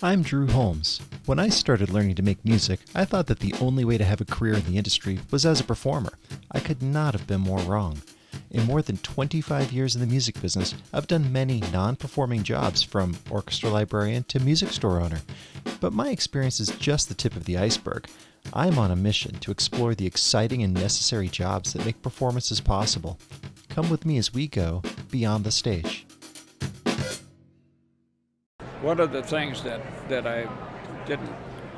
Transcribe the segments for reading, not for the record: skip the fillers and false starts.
I'm Drew Holmes. When I started learning to make music, I thought that the only way to have a career in the industry was as a performer. I could not have been more wrong. In more than 25 years in the music business, I've done many non-performing jobs, from orchestra librarian to music store owner. But my experience is just the tip of the iceberg. I'm on a mission to explore the exciting and necessary jobs that make performances possible. Come with me as we go beyond the stage. One of the things that I didn't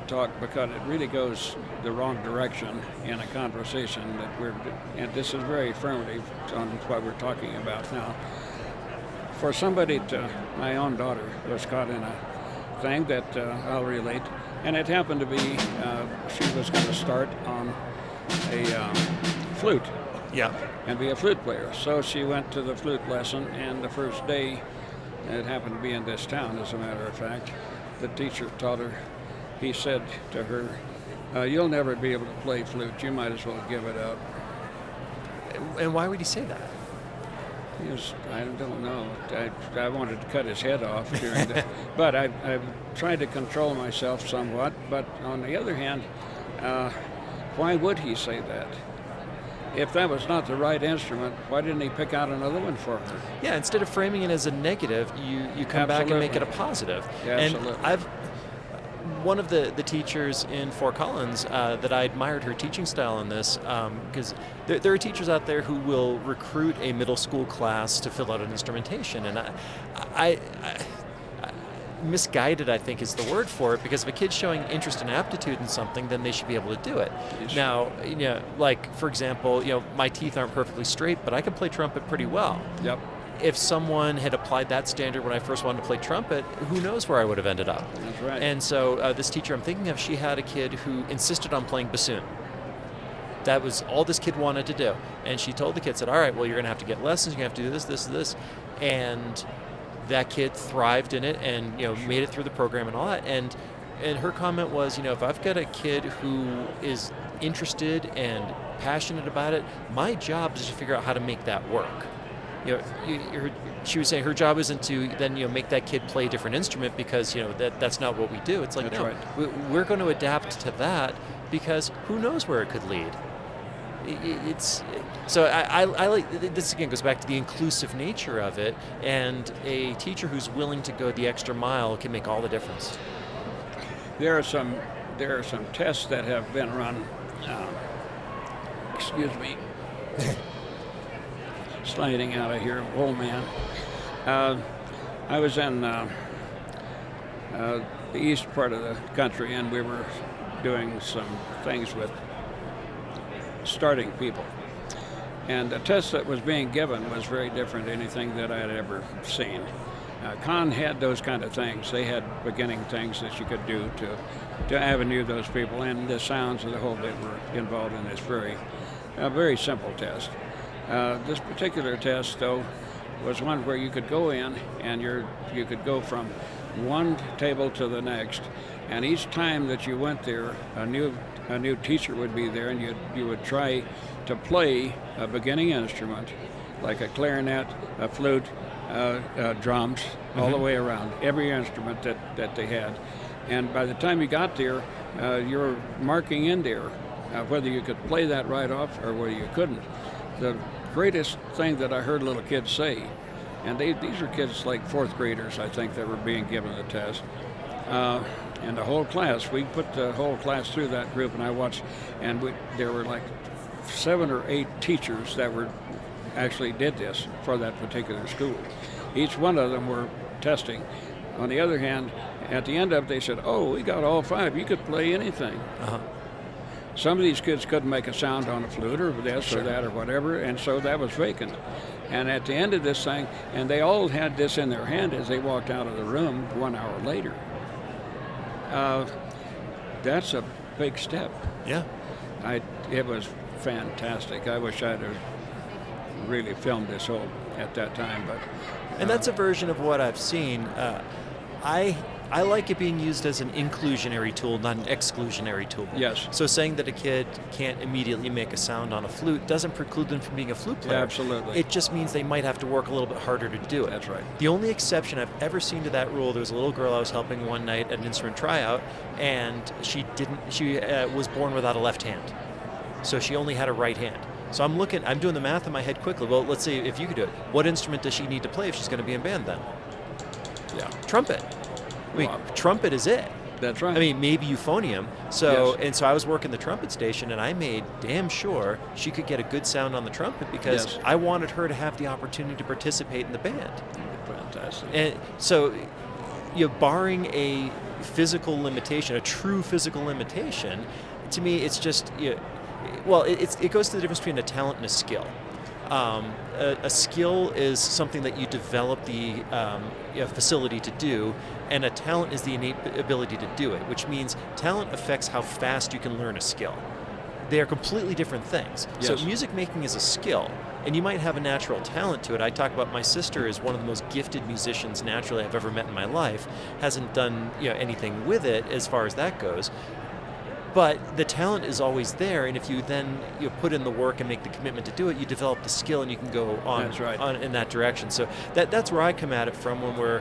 talk, because it really goes the wrong direction in a conversation and this is very affirmative on what we're talking about now. For somebody my own daughter was caught in a thing that I'll relate, and it happened to be she was going to start on a flute. Yeah. And be a flute player. So she went to the flute lesson, and the first day, it happened to be in this town, as a matter of fact, the teacher taught her, he said to her, you'll never be able to play flute, you might as well give it up. And why would he say that? He was, I don't know, I wanted to cut his head off during that, but I tried to control myself somewhat, but on the other hand, why would he say that? If that was not the right instrument, why didn't he pick out another one for her? Yeah, instead of framing it as a negative, you come back and make it a positive. Yeah, absolutely. And one of the teachers in Fort Collins that I admired her teaching style in this, because there are teachers out there who will recruit a middle school class to fill out an instrumentation, and I misguided, I think, is the word for it, because if a kid's showing interest and aptitude in something, then they should be able to do it. Now, like, for example, my teeth aren't perfectly straight, but I can play trumpet pretty well. Yep. If someone had applied that standard when I first wanted to play trumpet, who knows where I would have ended up. That's right. And so this teacher I'm thinking of, she had a kid who insisted on playing bassoon. That was all this kid wanted to do. And she told the kid, said, all right, well, you're going to have to get lessons, you're going to have to do this. And that kid thrived in it and made it through the program and all that. And her comment was, if I've got a kid who is interested and passionate about it, my job is to figure out how to make that work. She was saying her job isn't to then make that kid play a different instrument, because that's not what we do. It's like, that's no, right. We're going to adapt to that, because who knows where it could lead. So I like this. Again, goes back to the inclusive nature of it, and a teacher who's willing to go the extra mile can make all the difference. There are some tests that have been run. Excuse me. Sliding out of here, old man. I was in the east part of the country, and we were doing some things with starting people. And the test that was being given was very different than anything that I had ever seen. Conn had those kind of things. They had beginning things that you could do to avenue those people, and the sounds of the whole bit were involved in this very simple test. This particular test, though, was one where you could go in and you could go from one table to the next, and each time that you went there, a new teacher would be there, and you would try to play a beginning instrument, like a clarinet, a flute, drums, all the way around, every instrument that they had. And by the time you got there, you were marking in there whether you could play that right off or whether you couldn't. The greatest thing that I heard little kids say, and these are kids like fourth graders, I think, that were being given the test. And the whole class, we put the whole class through that group, and I watched, and there were like 7 or 8 teachers that actually did this for that particular school. Each one of them were testing. On the other hand, at the end of it, they said, oh, we got all 5, you could play anything. Uh-huh. Some of these kids couldn't make a sound on a flute or this Sure. or that or whatever, and so that was vacant. And at the end of this thing, and they all had this in their hand as they walked out of the room 1 hour later. That's a big step. Yeah. It was fantastic. I wish I'd have really filmed this whole at that time, but. And that's a version of what I've seen. I I like it being used as an inclusionary tool, not an exclusionary tool. Yes. So saying that a kid can't immediately make a sound on a flute doesn't preclude them from being a flute player. Yeah, absolutely. It just means they might have to work a little bit harder to do it. That's right. The only exception I've ever seen to that rule, there was a little girl I was helping one night at an instrument tryout, and she was born without a left hand. So she only had a right hand. So I'm doing the math in my head quickly. Well, let's see if you could do it. What instrument does she need to play if she's going to be in band then? Yeah. Trumpet. Trumpet is it. That's right. I mean, maybe euphonium. So Yes. and so I was working the trumpet station, and I made damn sure she could get a good sound on the trumpet because Yes. I wanted her to have the opportunity to participate in the band. Fantastic. And so, barring a physical limitation, a true physical limitation, to me, it's just it goes to the difference between a talent and a skill. A skill is something that you develop the facility to do, and a talent is the innate ability to do it, which means talent affects how fast you can learn a skill. They are completely different things. Yes. So music making is a skill, and you might have a natural talent to it. I talk about my sister is one of the most gifted musicians naturally I've ever met in my life. Hasn't done anything with it as far as that goes. But the talent is always there, and if you then put in the work and make the commitment to do it, you develop the skill, and you can go on, That's right. on in that direction. So that's where I come at it from when we're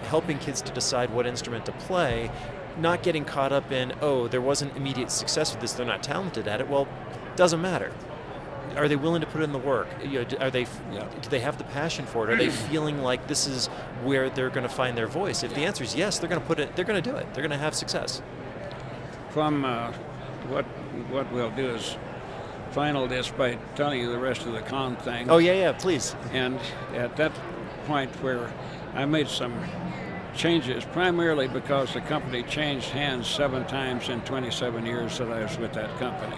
helping kids to decide what instrument to play, not getting caught up in, there wasn't immediate success with this, they're not talented at it. Well, doesn't matter. Are they willing to put in the work? Do they have the passion for it? Are they feeling like this is where they're going to find their voice? If the answer is yes, they're going to do it. They're going to have success. From what we'll do is final this by telling you the rest of the Conn thing. Oh, yeah, please. And at that point where I made some changes, primarily because the company changed hands 7 times in 27 years that I was with that company.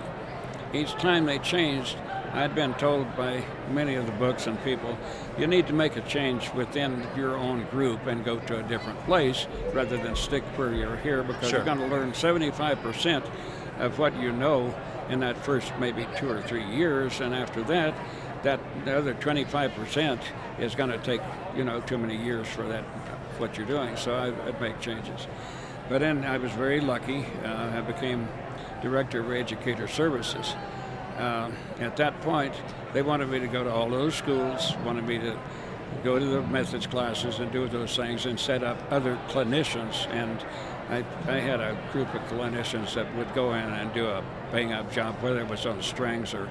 Each time they changed, I'd been told by many of the books and people, you need to make a change within your own group and go to a different place rather than stick where you're here, because Sure. you're going to learn 75% of what you know in that first maybe 2 or 3 years, and after that the other 25% is going to take too many years for that what you're doing. So I'd make changes. But then I was very lucky. I became director of educator services. At that point, they wanted me to go to all those schools, wanted me to go to the methods classes and do those things and set up other clinicians. And I had a group of clinicians that would go in and do a bang-up job, whether it was on strings from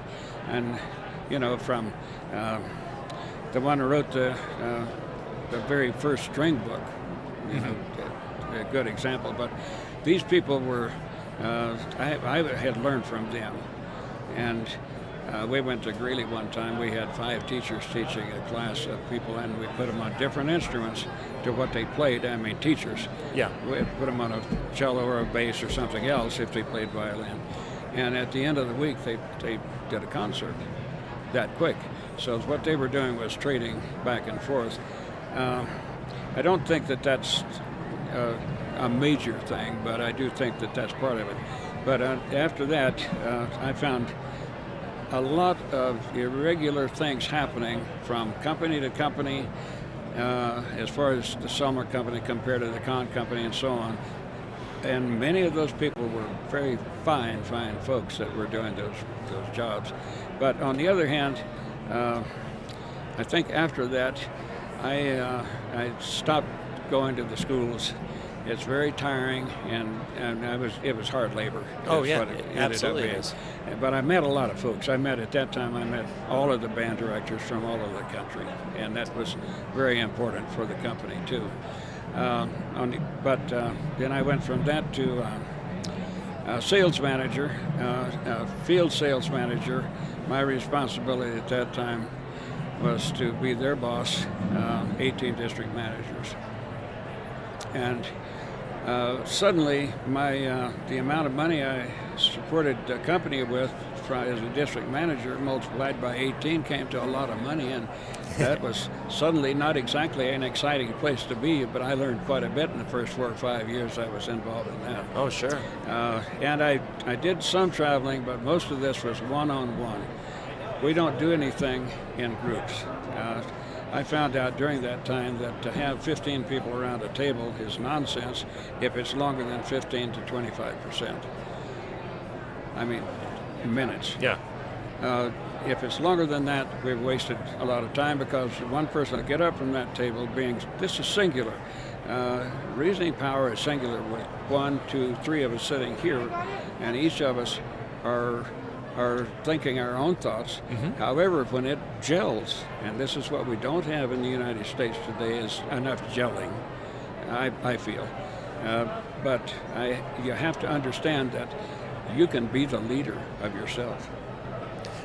the one who wrote the very first string book, a good example. But these people were, I had learned from them. And we went to Greeley one time. We had 5 teachers teaching a class of people, and we put them on different instruments to what they played. I mean, teachers. Yeah. We put them on a cello or a bass or something else if they played violin. And at the end of the week, they did a concert that quick. So what they were doing was trading back and forth. I don't think that that's a major thing, but I do think that that's part of it. But after that, I found a lot of irregular things happening from company to company, as far as the Selmer company compared to the Conn company and so on. And many of those people were very fine folks that were doing those jobs. But on the other hand, I think after that, I stopped going to the schools. It's very tiring, and it was hard labor. Oh, That's yeah, what it it ended up absolutely being. is. But I met a lot of folks. At that time, I met all of the band directors from all over the country, and that was very important for the company, too. Then I went from that to sales manager, field sales manager. My responsibility at that time was to be their boss, 18 district managers. And suddenly, the amount of money I supported the company with as a district manager multiplied by 18 came to a lot of money, and that was suddenly not exactly an exciting place to be, but I learned quite a bit in the first 4 or 5 years I was involved in that. Oh, sure. And I did some traveling, but most of this was one-on-one. We don't do anything in groups. I found out during that time that to have 15 people around a table is nonsense if it's longer than 15 to 25%. I mean, minutes. Yeah. If it's longer than that, we've wasted a lot of time because one person will get up from that table this is singular. Reasoning power is singular with 1, 2, 3 of us sitting here, and each of us are thinking our own thoughts. However, when it gels, and this is what we don't have in the United States today, is enough gelling, I feel. But you have to understand that you can be the leader of yourself.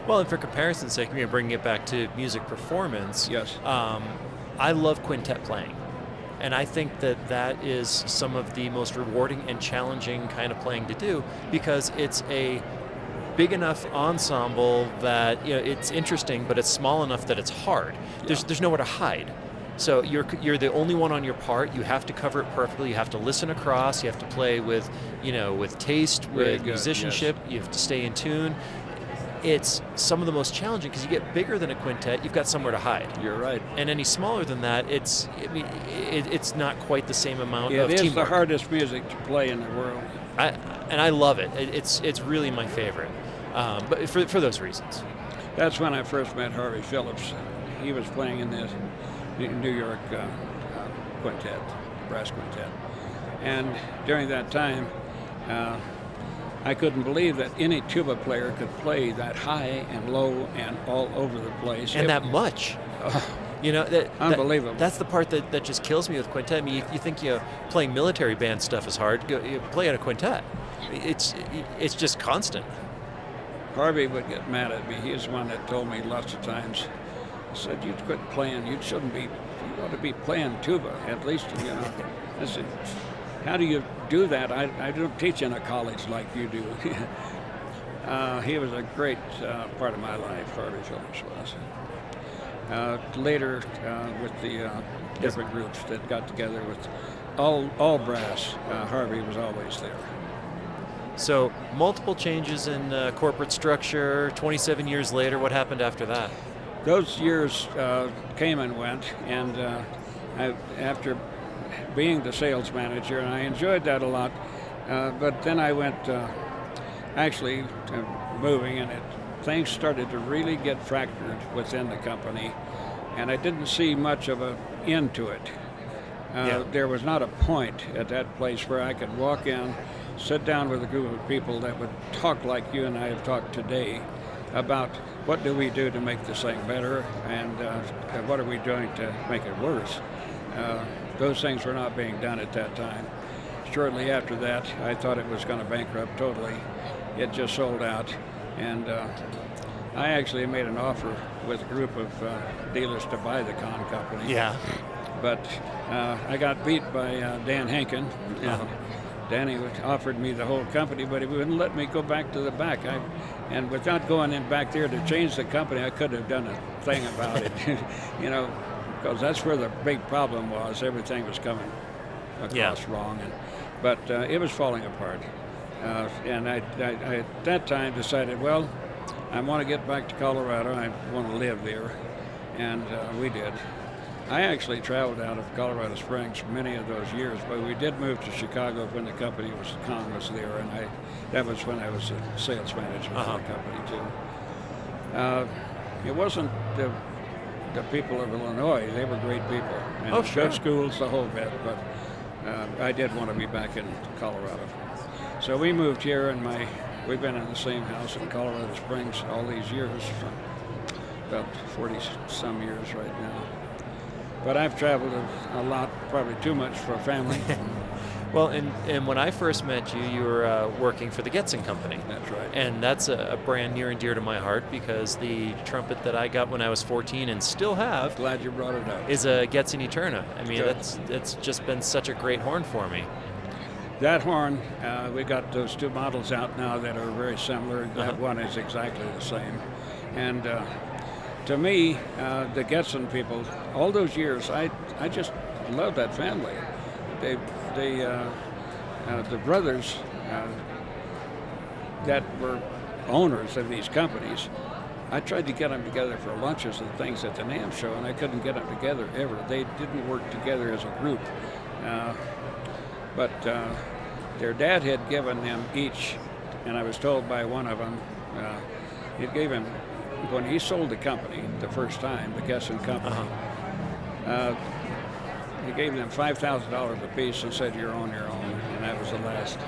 Well, and for comparison's sake, bringing it back to music performance, Yes. I love quintet playing. And I think that is some of the most rewarding and challenging kind of playing to do, because it's a big enough ensemble that it's interesting, but it's small enough that it's hard. Yeah. There's nowhere to hide. So you're the only one on your part. You have to cover it perfectly. You have to listen across. You have to play with taste, Very with good, musicianship. yes. You have to stay in tune. It's some of the most challenging because you get bigger than a quintet, you've got somewhere to hide. You're right. And any smaller than that, it's not quite the same amount of It is teamwork. the hardest music to play in the world. I love it. It's really my favorite, but for those reasons. That's when I first met Harvey Phillips. He was playing in the New York quintet, brass quintet. And during that time, I couldn't believe that any tuba player could play that high and low and all over the place. And that much. Unbelievable. That's the part that just kills me with quintet. I mean, you think playing military band stuff is hard. You play in a quintet. It's just constant. Harvey would get mad at me. He's the one that told me lots of times. He said, "You quit playing. You ought to be playing tuba at least." I said, "How do you do that? I don't teach in a college like you do." He was a great part of my life, Harvey Phillips was. Later, with the different groups that got together with all brass, Harvey was always there. So multiple changes in corporate structure. 27 years later, what happened after that? Those years came and went, and after being the sales manager, and I enjoyed that a lot, but then I went actually moving, and things started to really get fractured within the company, and I didn't see much of an end to it. There was not a point at that place where I could walk in, sit down with a group of people that would talk like you and I have talked today about what do we do to make this thing better, and what are we doing to make it worse. Those things were not being done at that time. Shortly after that, I thought it was going to bankrupt totally. It just sold out, and I actually made an offer with a group of dealers to buy the Conn company. Yeah. But I got beat by Dan Henkin. Danny offered me the whole company, but he wouldn't let me go back to the back. And without going in back there to change the company, I couldn't have done a thing about it, because that's where the big problem was. Everything was coming across wrong, but it was falling apart. And I at that time decided, well, I want to get back to Colorado. I want to live there, and we did. I actually traveled out of Colorado Springs for many of those years, but we did move to Chicago when the company Conn was there, and that was when I was a sales manager for the company too. It wasn't the people of Illinois; they were great people, and good schools, the whole bit. But I did want to be back in Colorado, so we moved here, and we've been in the same house in Colorado Springs all these years, about 40-some years right now. But I've traveled a lot, probably too much for a family. Well, and when I first met you, you were working for the Getzen company. That's right. And that's a brand near and dear to my heart, because the trumpet that I got when I was 14 and still have, Glad you brought it up, is a Getzen Eterna. I mean, Good. that's just been such a great horn for me. That horn, we got those two models out now that are very similar. That one is exactly the same. And to me, the Getzen people, all those years, I just loved that family. The brothers that were owners of these companies I tried to get them together for lunches and things at the NAMM show, and I couldn't get them together ever. They didn't work together as a group. But their dad had given them each, and I was told by one of them, it gave him, when he sold the company the first time, the Getzen company, he gave them $5,000 apiece and said, "You're on your own," and that was the last.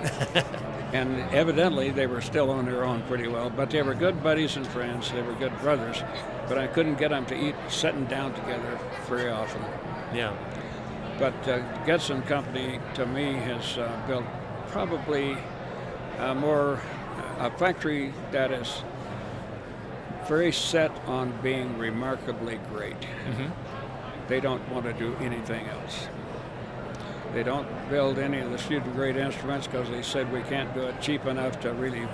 And evidently they were still on their own pretty well, but they were good buddies and friends. They were good brothers, but I couldn't get them to eat sitting down together very often. Yeah. But Getzen Company, to me, has built probably a factory that is very set on being remarkably great. Mm-hmm. They don't want to do anything else. They don't build any of the student-grade instruments because they said we can't do it cheap enough to really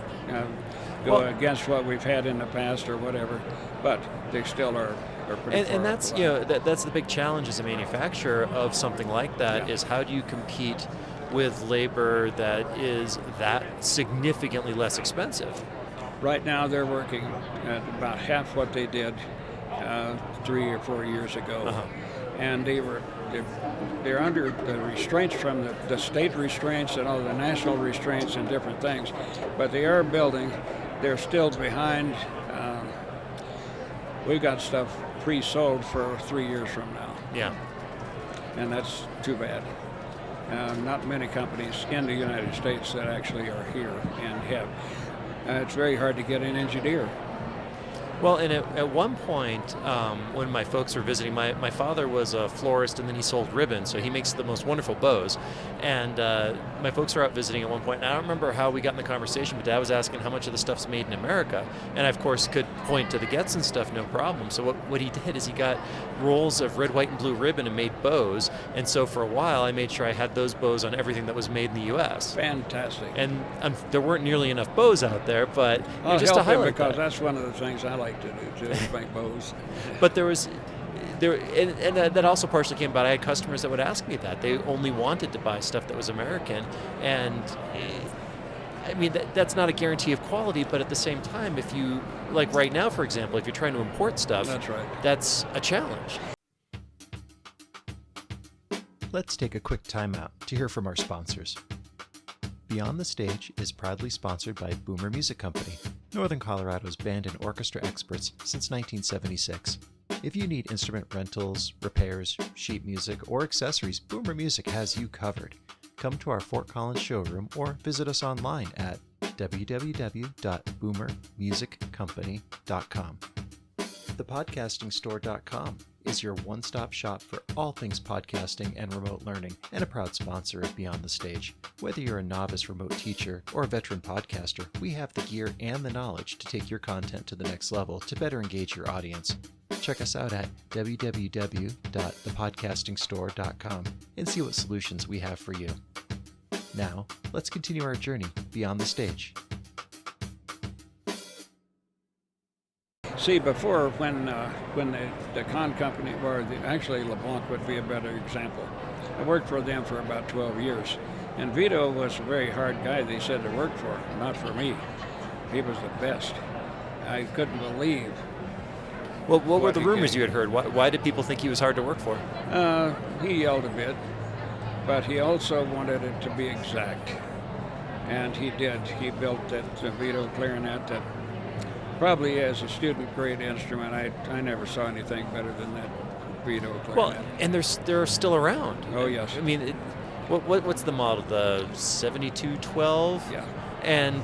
go against what we've had in the past or whatever. But they still are pretty far and that's off. That's the big challenge as a manufacturer of something like that, is how do you compete with labor that is that significantly less expensive? Right now they're working at about half what they did 3 or 4 years ago, and they're under the restraints from the state restraints and all the national restraints and different things, but they are building. They're still behind. We've got stuff pre-sold for 3 years from now. Yeah. And that's too bad. Not many companies in the United States that actually are here and have. It's very hard to get an engineer. Well, and at one point, when my folks were visiting, my father was a florist, and then he sold ribbon, so he makes the most wonderful bows. And my folks were out visiting at one point, and I don't remember how we got in the conversation, but Dad was asking how much of the stuff's made in America. And I, of course, could point to the Getzen stuff, no problem. So what he did is he got rolls of red, white, and blue ribbon and made bows. And so for a while, I made sure I had those bows on everything that was made in the U.S. Fantastic. And there weren't nearly enough bows out there, but I'll just to help him highlight because that. that's one of the things I like to do, too, is make bows. But that also partially came about. I had customers that would ask me that. They only wanted to buy stuff that was American. And I mean, that's not a guarantee of quality, but at the same time, if you, like right now, for example, if you're trying to import stuff, That's right. That's a challenge. Let's take a quick timeout to hear from our sponsors. Beyond the Stage is proudly sponsored by Boomer Music Company, Northern Colorado's band and orchestra experts since 1976. If you need instrument rentals, repairs, sheet music, or accessories, Boomer Music has you covered. Come to our Fort Collins showroom or visit us online at www.boomermusiccompany.com. ThePodcastingStore.com is your one-stop shop for all things podcasting and remote learning, and a proud sponsor of Beyond the Stage. Whether you're a novice remote teacher or a veteran podcaster, we have the gear and the knowledge to take your content to the next level to better engage your audience. Check us out at www.thepodcastingstore.com and see what solutions we have for you. Now, let's continue our journey beyond the stage. See, before, when the Conn company, or actually Leblanc would be a better example, I worked for them for about 12 years. And Vito was a very hard guy, they said, to work for, not for me. He was the best. I couldn't believe. Well, what were the rumors you had heard? Why did people think he was hard to work for? He yelled a bit, but he also wanted it to be exact. And he did. He built that Vito clarinet that probably as a student-grade instrument, I never saw anything better than that Vito clarinet. Well, and they're still around. Oh, yes. I mean, what's the model? The 7212? Yeah. And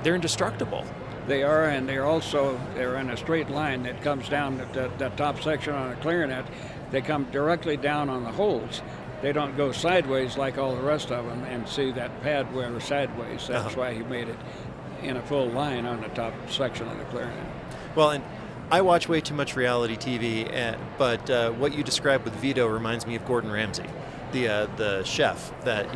they're indestructible. They are, and they're in a straight line that comes down that top section on a clarinet. They come directly down on the holes. They don't go sideways like all the rest of them and see that pad where sideways. That's why he made it in a full line on the top section of the clarinet. Well, and I watch way too much reality TV, but what you described with Vito reminds me of Gordon Ramsay, the chef. That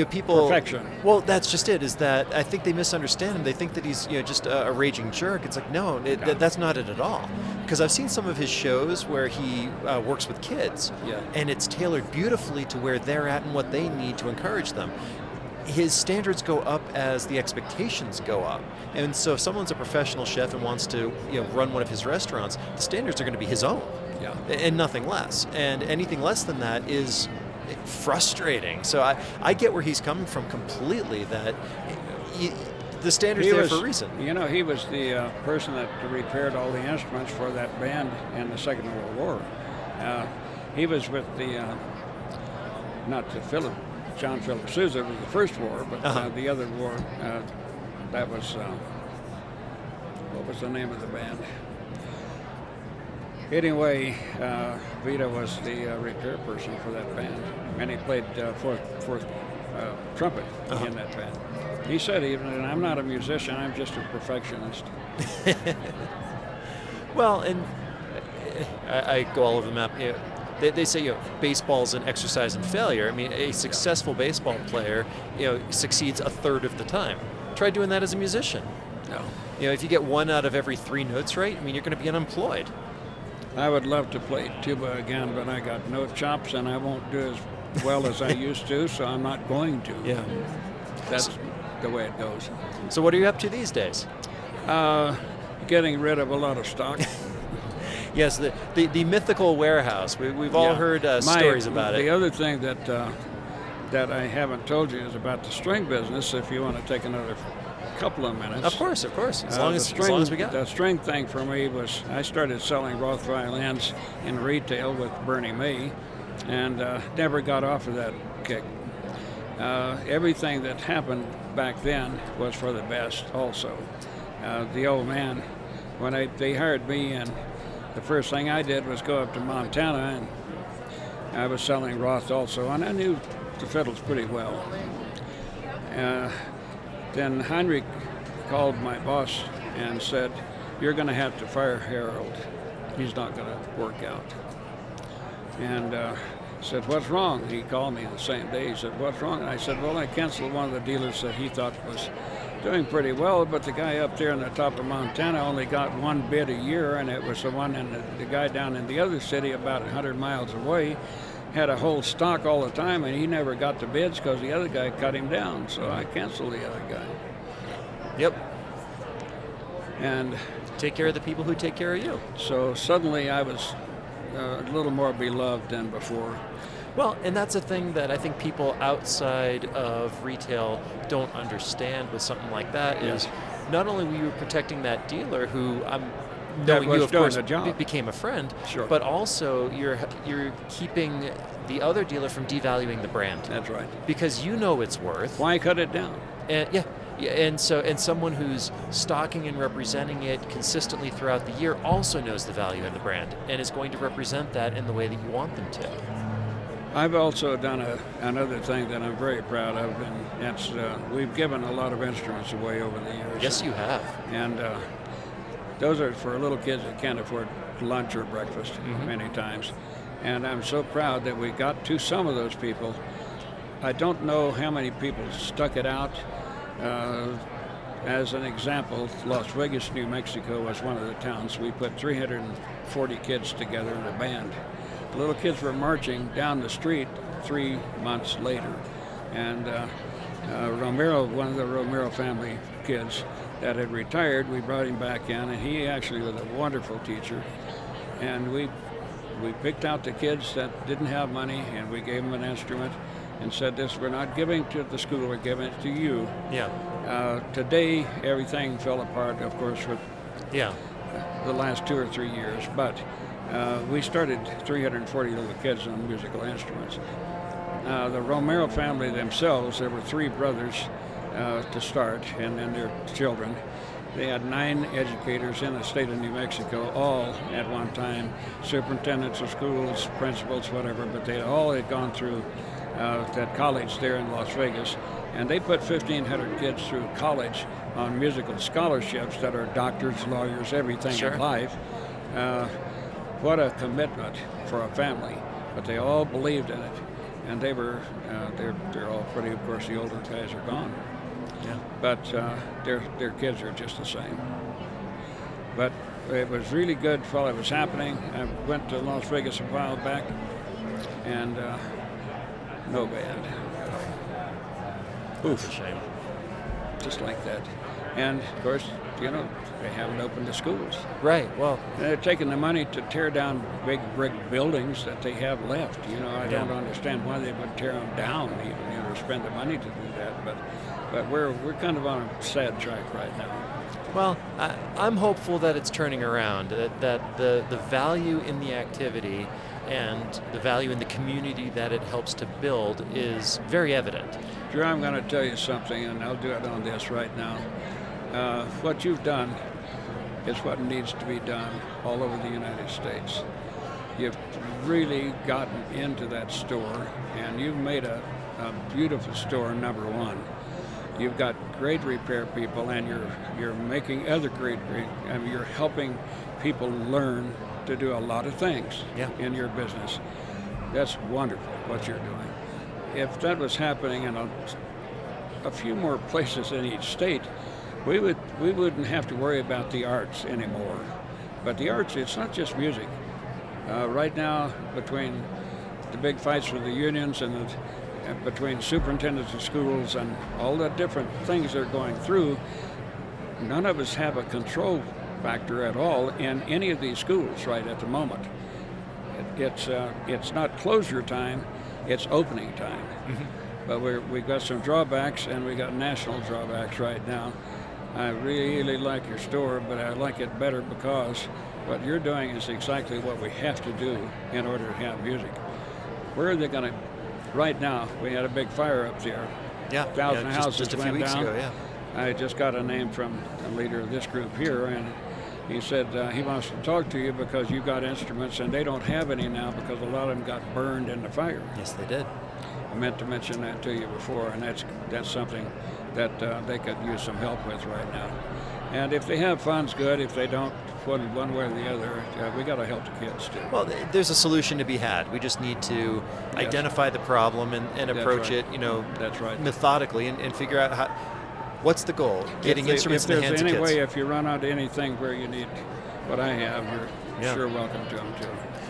people. Perfection. Well, that's just it. Is that I think they misunderstand him. They think that he's just a raging jerk. It's like no, that's not it at all. Because I've seen some of his shows where he works with kids, and it's tailored beautifully to where they're at and what they need to encourage them. his standards go up as the expectations go up. And so if someone's a professional chef and wants to run one of his restaurants, the standards are going to be his own, and nothing less. And anything less than that is frustrating. So I get where he's coming from completely, that the standards there for a reason. He was the person that repaired all the instruments for that band in the Second World War. He was with the, John Philip Sousa was the first war, but the other war, that was, what was the name of the band? Anyway, Vito was the repair person for that band, and he played fourth trumpet in that band. He said, and I'm not a musician, I'm just a perfectionist. Well, and I go all over the map. They say baseball's an exercise in failure. I mean, a successful baseball player succeeds a third of the time. Try doing that as a musician. No. If you get 1 out of every 3 notes right, I mean, you're going to be unemployed. I would love to play tuba again, but I got no chops, and I won't do as well as I used to, so I'm not going to. Yeah. That's the way it goes. So what are you up to these days? Getting rid of a lot of stock. Yes, the mythical warehouse. We've all heard stories about it. The other thing that I haven't told you is about the string business, if you want to take another couple of minutes. Of course. As long as we got. The string thing for me was, I started selling Roth violins in retail with Bernie May, and never got off of that kick. Everything that happened back then was for the best also. The old man, when they hired me, and the first thing I did was go up to Montana, and I was selling Roth also, and I knew the fiddles pretty well. Then Heinrich called my boss and said, "You're going to have to fire Harold. He's not going to work out." And said, "What's wrong?" He called me the same day. He said, "What's wrong?" And I said, "Well, I canceled one of the dealers that he thought was doing pretty well, but the guy up there in the top of Montana only got 1 bid a year, and it was the one in the guy down in the other city about 100 miles away had a whole stock all the time, and he never got the bids because the other guy cut him down. So I canceled the other guy." Yep. And take care of the people who take care of you. So suddenly I was a little more beloved than before. Well, and that's a thing that I think people outside of retail don't understand with something like that, is not only were you protecting that dealer who knowing you, of course, became a friend, but also you're keeping the other dealer from devaluing the brand. That's right. Because you know its worth. Why cut it down? And someone who's stocking and representing it consistently throughout the year also knows the value in the brand and is going to represent that in the way that you want them to. I've also done another thing that I'm very proud of, and that's we've given a lot of instruments away over the years. Yes, you have. And those are for little kids that can't afford lunch or breakfast many times. And I'm so proud that we got to some of those people. I don't know how many people stuck it out. As an example, Las Vegas, New Mexico was one of the towns. We put 340 kids together in a band. The little kids were marching down the street 3 months later. And Romero, one of the Romero family kids that had retired, we brought him back in, and he actually was a wonderful teacher. And we picked out the kids that didn't have money, and we gave them an instrument and said, we're not giving to the school, we're giving it to you. Yeah. Today, everything fell apart, of course, with the last 2 or 3 years. But we started 340 little kids on musical instruments. The Romero family themselves, there were 3 brothers to start, and then their children. They had 9 educators in the state of New Mexico, all at one time, superintendents of schools, principals, whatever, but they all had gone through that college there in Las Vegas, and they put 1,500 kids through college on musical scholarships that are doctors, lawyers, everything in life. What a commitment for a family, but they all believed in it, and they were, they're all pretty, of course, the older guys are gone. Yeah. But their kids are just the same. But it was really good while it was happening. I went to Las Vegas a while back, and no band. That's a shame. Just like that. And of course, they haven't opened the schools. Right. Well, They're taking the money to tear down big brick buildings that they have left. I don't understand why they would tear them down, even, or spend the money to do that. But we're kind of on a sad track right now. well, I'm hopeful that it's turning around. That the value in the activity and the value in the community that it helps to build is very evident. Drew, I'm going to tell you something, and I'll do it on this right now. What you've done is what needs to be done all over the United States. You've really gotten into that store, and you've made a beautiful store, number one. You've got great repair people, and you're making other you're helping people learn to do a lot of things in your business. That's wonderful what you're doing. If that was happening in a few more places in each state, we wouldn't have to worry about the arts anymore. But the arts, it's not just music. Right now, between the big fights with the unions and between superintendents of schools and all the different things they're going through, none of us have a control factor at all in any of these schools right at the moment. It's not closure time, it's opening time. Mm-hmm. But we've got some drawbacks, and we got national drawbacks right now. I really like your store, but I like it better because what you're doing is exactly what we have to do in order to have music. Where are they going to? Right now, we had a big fire up there. 1,000 houses just a few went weeks down. ago. Yeah. I just got a name from the leader of this group here, and he said he wants to talk to you because you've got instruments, and they don't have any now because a lot of them got burned in the fire. Yes, they did. I meant to mention that to you before, and that's something that they could use some help with right now. And if they have funds, good. If they don't, one way or the other, we got to help the kids too. Well, there's a solution to be had. We just need to identify the problem and approach it, That's right. methodically and figure out what's the goal. Getting instruments in the hands of kids. If there's any way, if you run out of anything where you need what I have, you're sure welcome to them too.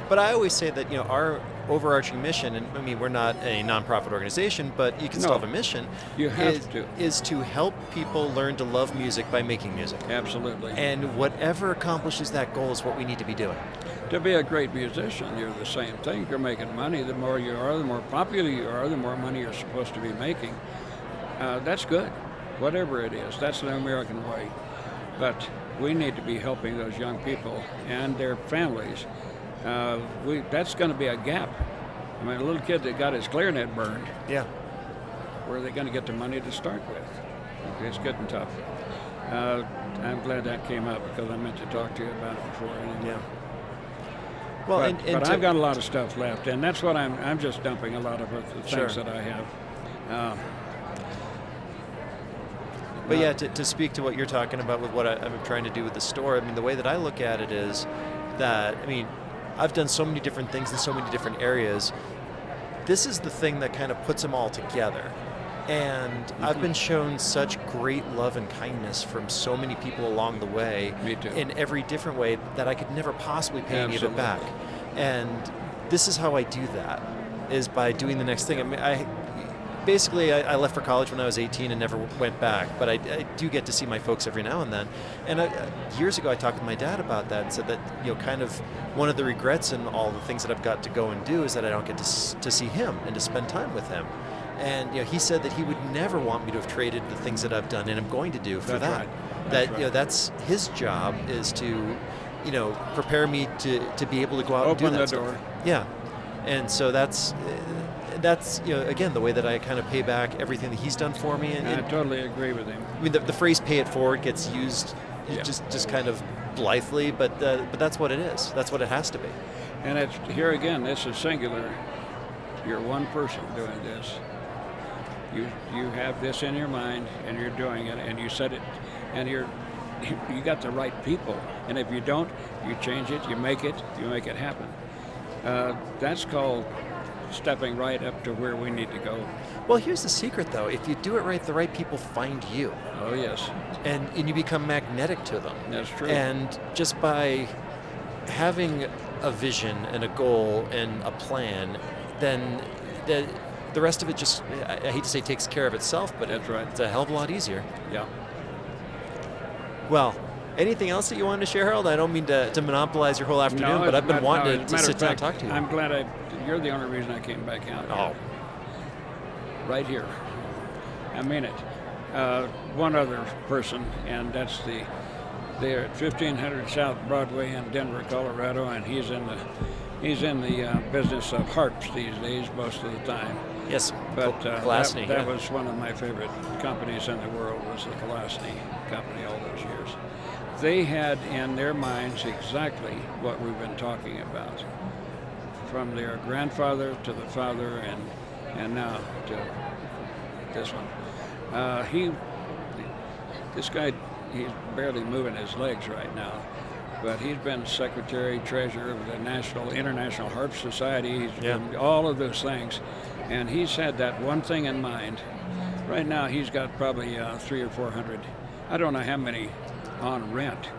But I always say that our overarching mission, and I mean we're not a nonprofit organization, but you can still have a mission. You have is to help people learn to love music by making music. Absolutely. And whatever accomplishes that goal is what we need to be doing. To be a great musician, you're the same thing. You're making money. The more you are, the more popular you are, the more money you're supposed to be making. That's good. Whatever it is, that's the American way. But we need to be helping those young people and their families. That's going to be a gap. I mean, a little kid that got his clarinet burned. Yeah. Where are they going to get the money to start with? It's getting tough. I'm glad that came up because I meant to talk to you about it before. Anyway. Yeah. Well, but I've got a lot of stuff left, and that's what I'm just dumping a lot of the things that I have. But yeah, to speak to what you're talking about with what I'm trying to do with the store, I mean, the way that I look at it is that, I mean, I've done so many different things in so many different areas. This is the thing that kind of puts them all together. And I've been shown such great love and kindness from so many people along the way. Me too. In every different way that I could never possibly pay any of it back. And this is how I do that, is by doing the next thing. I mean, Basically, I left for college when I was 18 and never went back, but I do get to see my folks every now and then. And years ago, I talked with my dad about that and said that, kind of one of the regrets in all the things that I've got to go and do is that I don't get to see him and to spend time with him. And he said that he would never want me to have traded the things that I've done and I'm going to do for that. That's his job, is to, prepare me to be able to go out and do that stuff. Open the door. Yeah. And so that's again, the way that I kind of pay back everything that he's done for me. And I totally agree with him. I mean, the phrase "pay it forward" gets used just kind of blithely, but that's what it is. That's what it has to be. And it's here again. This is singular. You're one person doing this. You have this in your mind, and you're doing it, and you said it, and you got the right people. And if you don't, you change it, you make it happen. That's called stepping right up to where we need to go. Well, here's the secret, though. If you do it right, the right people find you. Oh, yes. And you become magnetic to them. That's true. And just by having a vision and a goal and a plan, then the rest of it just, I hate to say takes care of itself, but That's right. it's a hell of a lot easier. Yeah. Well, anything else that you wanted to share, Harold? I don't mean to monopolize your whole afternoon, but I've been wanting to sit down and talk to you. I'm glad you're the only reason I came back out. Oh. Right here. I mean it. One other person, and that's they're at 1500 South Broadway in Denver, Colorado, and he's in the business of harps these days most of the time. Yes, But Klasny, that was one of my favorite companies in the world, was the Klasny company all those years. They had in their minds exactly what we've been talking about, from their grandfather to the father, and now to this one. This guy, he's barely moving his legs right now, but he's been secretary, treasurer of the International Harp Society. He's done all of those things, and he's had that one thing in mind. Right now, he's got probably 300 or 400. I don't know how many on rent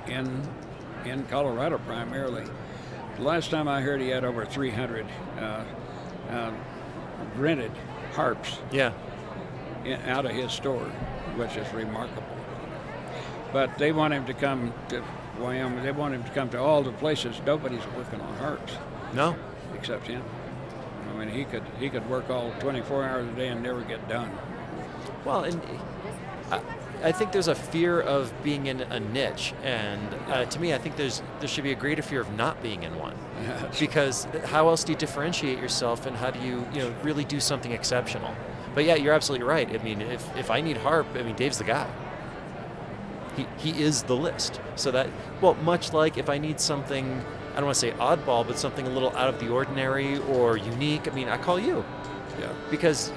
in Colorado primarily. The last time I heard, he had over 300 rented harps. Yeah. Out of his store, which is remarkable. But they want him to come to Wyoming. They want him to come to all the places. Nobody's working on harps. No. Except him. I mean, he could work all 24 hours a day and never get done. Well, and I think there's a fear of being in a niche, and to me, I think there should be a greater fear of not being in one. Because how else do you differentiate yourself, and how do you really do something exceptional? But yeah, you're absolutely right. I mean, if I need harp, I mean, Dave's the guy. He is the list. So that, well, much like if I need something, I don't want to say oddball, but something a little out of the ordinary or unique, I mean, I call you. Yeah. Because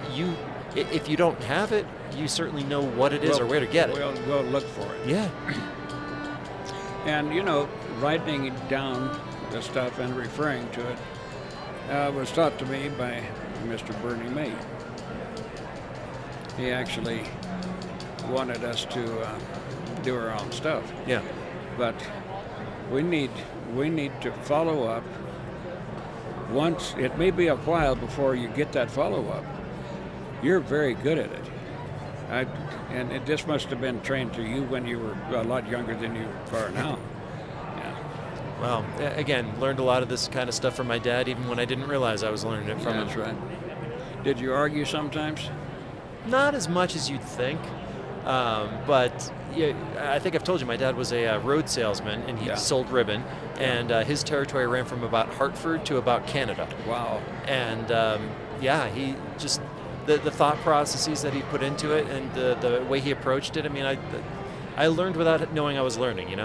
if you don't have it, you certainly know what it is or where to get it. We'll go look for it. Yeah. And, writing down the stuff and referring to it was taught to me by Mr. Bernie May. He actually wanted us to do our own stuff. Yeah. But we need to follow up. Once, it may be a while before you get that follow-up. You're very good at it. And it just must have been trained to you when you were a lot younger than you are now. Yeah. Well, again, learned a lot of this kind of stuff from my dad, even when I didn't realize I was learning it from him. That's right. Did you argue sometimes? Not as much as you'd think, but I think I've told you my dad was a road salesman, and he sold ribbon, and his territory ran from about Hartford to about Canada. Wow. And he just the thought processes that he put into it, and the way he approached it. I mean, I learned without knowing I was learning.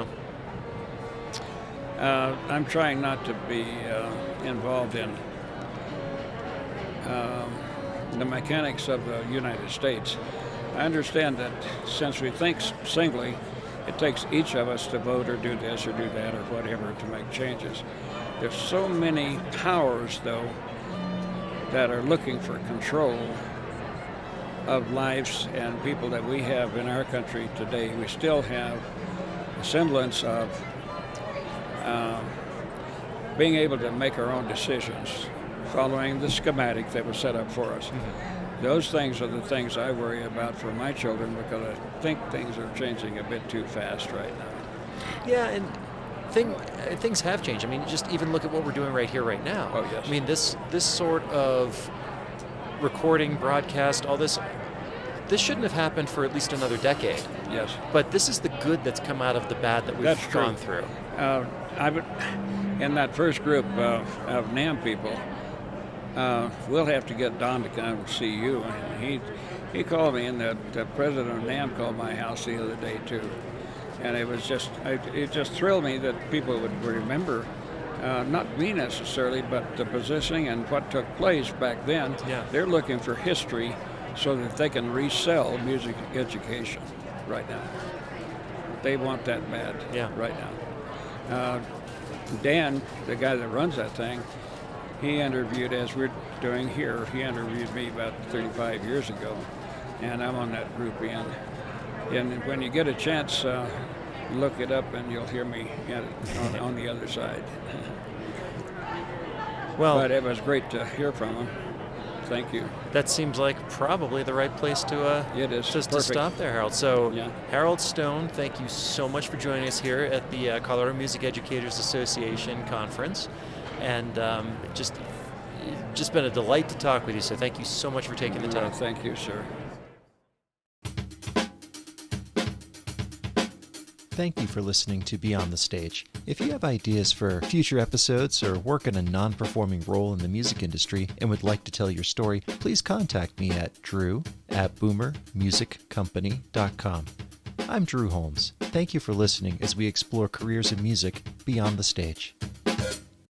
I'm trying not to be involved in the mechanics of the United States. I understand that since we think singly, it takes each of us to vote or do this or do that or whatever to make changes. There's so many powers, though, that are looking for control of lives and people that we have in our country today. We still have a semblance of being able to make our own decisions, following the schematic that was set up for us. Mm-hmm. Those things are the things I worry about for my children, because I think things are changing a bit too fast right now. Yeah, and things have changed. I mean, just even look at what we're doing right here, right now. Oh, yes. I mean, this sort of recording, broadcast, all this shouldn't have happened for at least another decade. Yes. But this is the good that's come out of the bad that we've gone through. In that first group of NAMM people, we'll have to get Don to come and see you. And he called me, and the president of NAMM called my house the other day too. And it just thrilled me that people would remember, not me necessarily, but the positioning and what took place back then. Yeah. They're looking for history so that they can resell music education right now. They want that bad right now. Dan, the guy that runs that thing, he interviewed, as we're doing here, he interviewed me about 35 years ago, and I'm on that group end. And when you get a chance, look it up and you'll hear me on the other side. Well, but it was great to hear from him. Thank you. That seems like probably the right place to It is just to perfect. stop there, Harold. So, Yeah. Harold Stone, thank you so much for joining us here at the Colorado Music Educators Association conference, and just been a delight to talk with you. So, thank you so much for taking the time. Thank you, sir. Thank you for listening to Beyond the Stage. If you have ideas for future episodes or work in a non-performing role in the music industry and would like to tell your story, please contact me at drew@boomermusiccompany.com. I'm Drew Holmes. Thank you for listening as we explore careers in music beyond the stage.